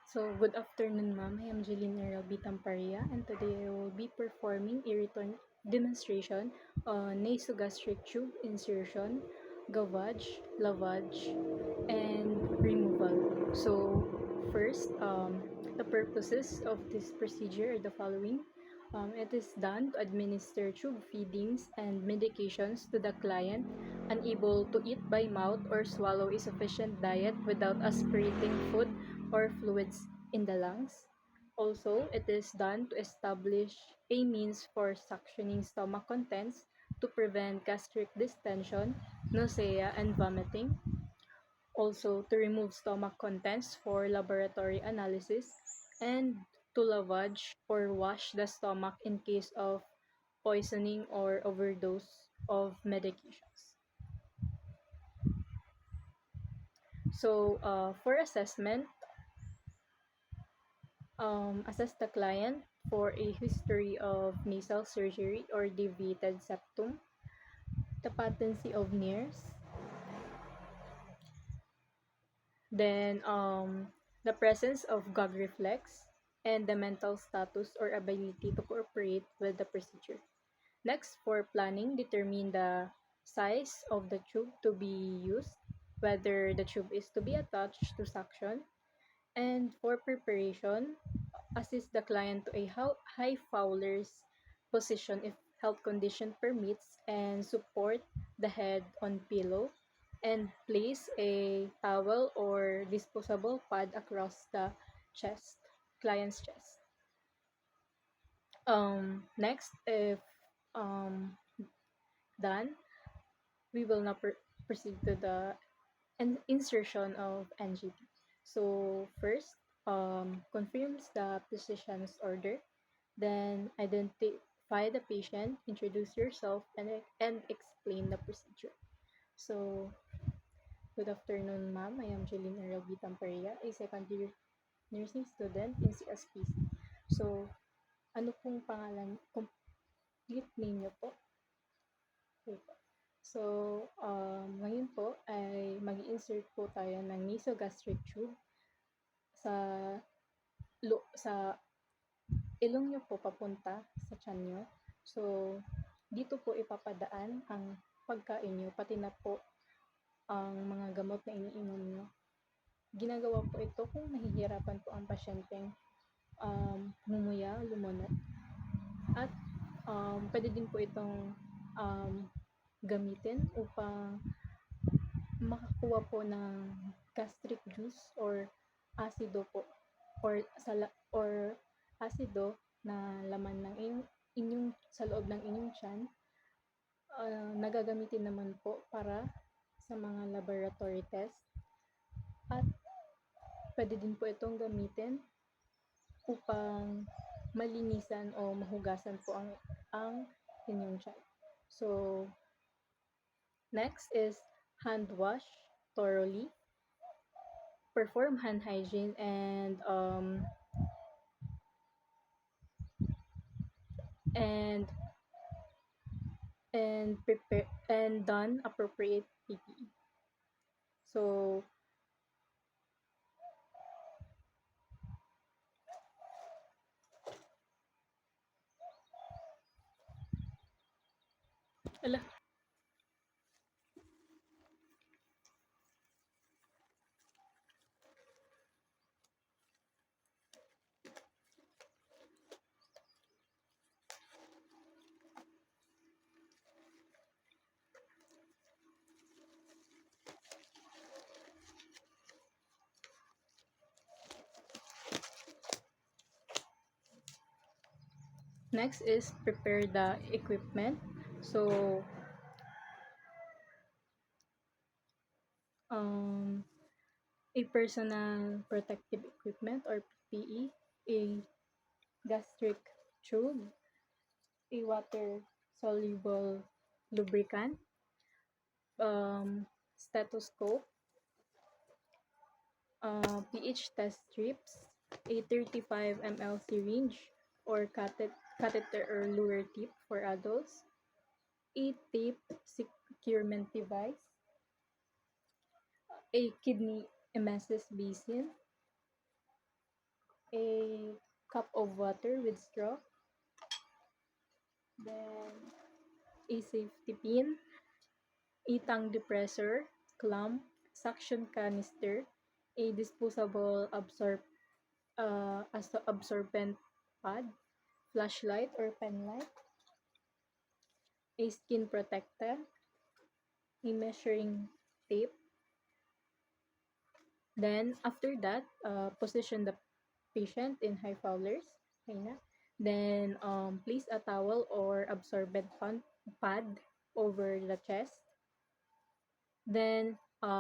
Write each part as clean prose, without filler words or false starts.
So, good afternoon, ma'am. I am Jeline Erelbi Tamparia, and today I will be performing a return demonstration on nasogastric tube insertion, gavage, lavage, and removal. So, first, the purposes of this procedure are the following. It is done to administer tube feedings and medications to the client unable to eat by mouth or swallow a sufficient diet without aspirating food or fluids in the lungs. Also, it is done to establish a means for suctioning stomach contents to prevent gastric distension, nausea, and vomiting. Also, to remove stomach contents for laboratory analysis, and to lavage or wash the stomach in case of poisoning or overdose of medications. So, for assessment, assess the client for a history of nasal surgery or deviated septum, the patency of Nears, then the presence of gag reflex, and the mental status or ability to cooperate with the procedure. Next, for planning, determine the size of the tube to be used, whether the tube is to be attached to suction, and for preparation, assist the client to a high Fowler's position if health condition permits, and support the head on pillow, and place a towel or disposable pad across the client's chest. Next, if um, done, we will now proceed to the insertion of NGP. So first, confirms the physician's order, then identify the patient, introduce yourself, and explain the procedure. So, good afternoon, ma'am. I am Jeline Aralbi Tamparia, a second-year nursing student in CSPC. So, ano pong pangalan, complete name niyo po? Okay po. So, ngayon po ay mag-insert po tayo ng nasogastric tube sa sa ilong niyo po papunta sa tiyan niyo. So, dito po ipapadaan ang pagkain niyo, pati na po ang mga gamot na iniinom niyo. Ginagawa po ito kung nahihirapan po ang pasyenteng ngumuya, lumunod. At pwede din po itong gamitin upang makakuha po ng gastric juice or asido po or asido na laman ng inyong sa loob ng inyong tiyan. Nagagamitin naman po para sa mga laboratory test, at pwede din po itong gamitin upang malinisan o mahugasan po ang inyong tiyan. So, next is hand wash thoroughly. Perform hand hygiene and prepare and done appropriate PPE. So, ala, next is prepare the equipment. So, a personal protective equipment or PPE, a gastric tube, a water-soluble lubricant, stethoscope, pH test strips, a 35 ml syringe or catheter or luer tip for adults, a tape securement device, a kidney emesis basin, a cup of water with straw, then a safety pin, a tongue depressor, clamp, suction canister, a disposable absorbent pad, flashlight or pen light, a skin protector, a measuring tape. Then after that, position the patient in high fowlers. Okay na. Then place a towel or absorbent pad over the chest. Then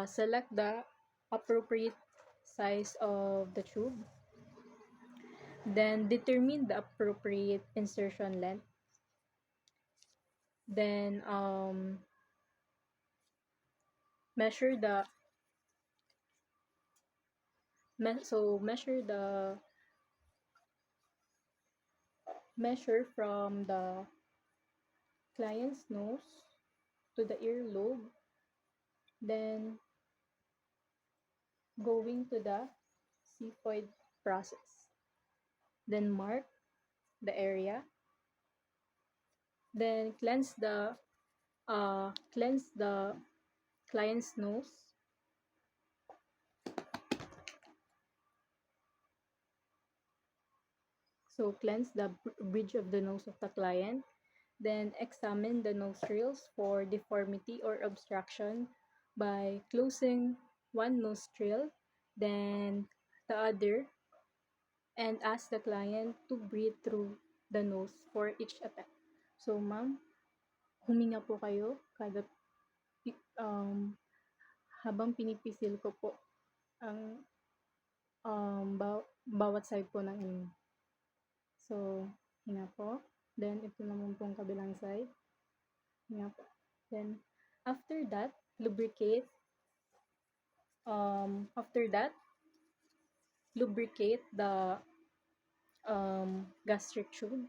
select the appropriate size of the tube. Then determine the appropriate insertion length. Then measure the measure from the client's nose to the earlobe, then going to the xiphoid process. Then mark the area. Then cleanse the client's nose. So cleanse the bridge of the nose of the client. Then examine the nostrils for deformity or obstruction by closing one nostril, then the other, and ask the client to breathe through the nose for each attempt. So, ma'am, huminga po kayo kada um, habang pinipisil ko po ang bawat side po ng inyo. So, hinga po. Then, ito naman pong kabilang side. Hinga po. Then, after that, lubricate. After that, lubricate the gastric tube.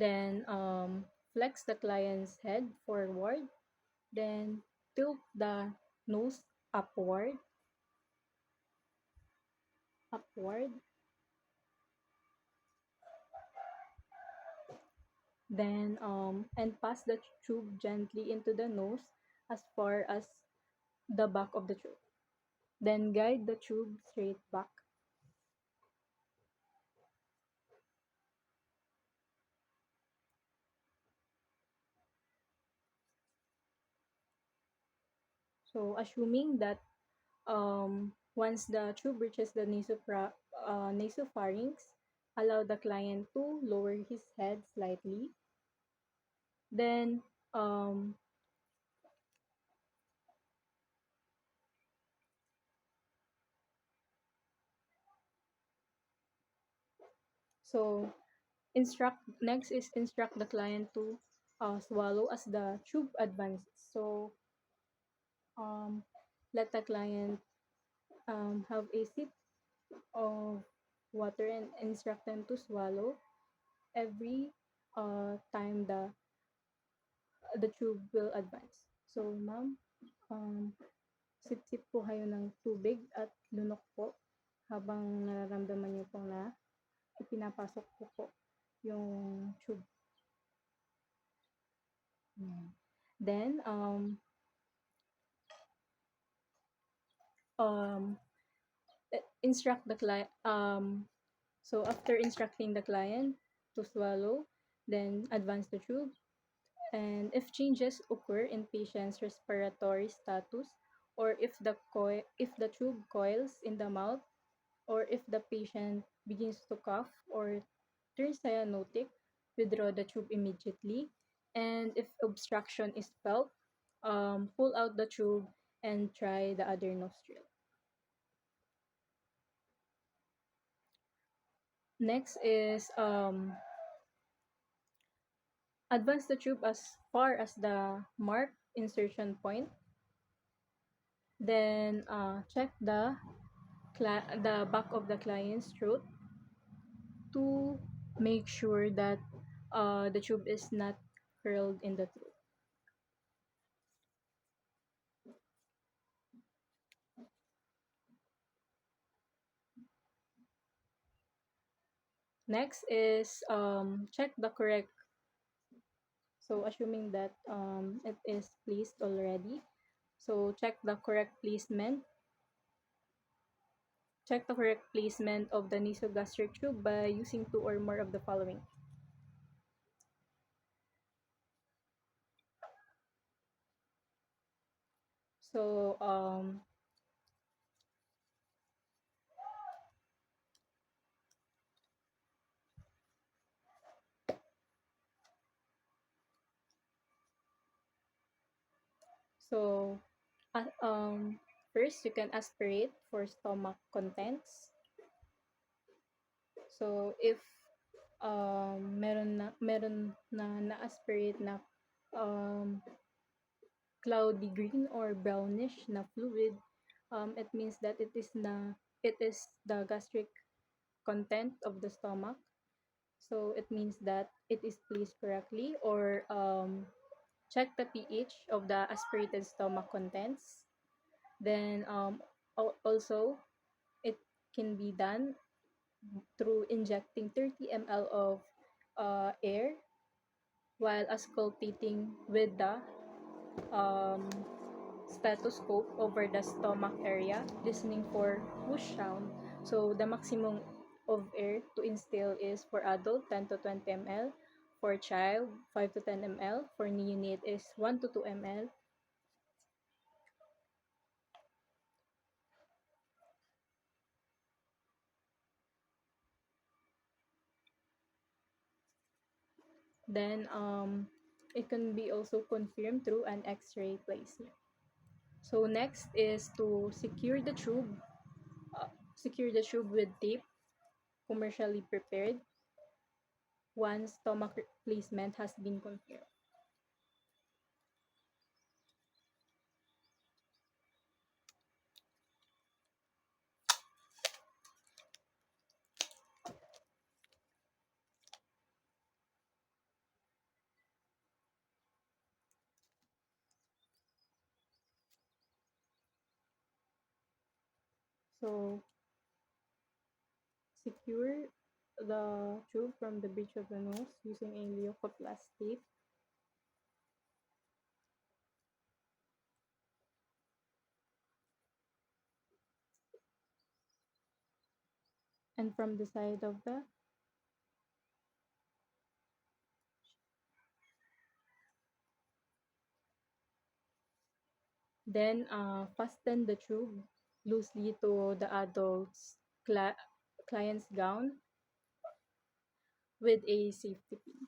Then flex the client's head forward. Then tilt the nose upward. Then and pass the tube gently into the nose as far as the back of the tube. Then guide the tube straight back. So assuming that once the tube reaches the nasopharynx, allow the client to lower his head slightly. Then so instruct the client to swallow as the tube advances. So um, let the client have a sip of water and instruct them to swallow every time the tube will advance. So, ma'am, sip-sip po kayo ng tubig at lunok po habang nararamdaman niyo po na ipinapasok po yung tube. Then, instruct the client, so after instructing the client to swallow, then advance the tube. And if changes occur in patient's respiratory status, or if the tube coils in the mouth, or if the patient begins to cough or turns cyanotic, withdraw the tube immediately. And if obstruction is felt, pull out the tube and try the other nostril. Next is advance the tube as far as the marked insertion point. Then check the the back of the client's throat to make sure that the tube is not curled in the throat. Next is check the correct. So assuming that it is placed already, so check the correct placement of the nasogastric tube by using two or more of the following. So so first you can aspirate for stomach contents. So if meron na na-aspirate na um, cloudy green or brownish na fluid, it means that it is the gastric content of the stomach. So it means that it is placed correctly, or check the pH of the aspirated stomach contents. Then also it can be done through injecting 30 ml of air while auscultating with the um, stethoscope over the stomach area, listening for whoosh sound. So the maximum of air to instill is for adult 10 to 20 ml, for child 5 to 10 ml, for neonate is 1 to 2 ml. Then it can be also confirmed through an X-ray placement. So next is to secure the tube with tape commercially prepared once stomach placement has been confirmed. So secure the tube from the bridge of the nose using a leukoplast tape. And from the side of the then fasten the tube loosely to the adult's client's gown with a safety pin.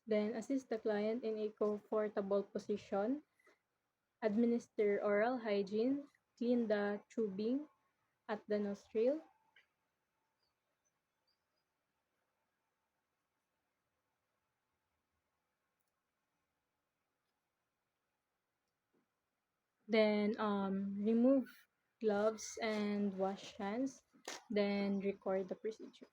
Then assist the client in a comfortable position, administer oral hygiene, clean the tubing at the nostril, then remove gloves and wash hands, then record the procedure.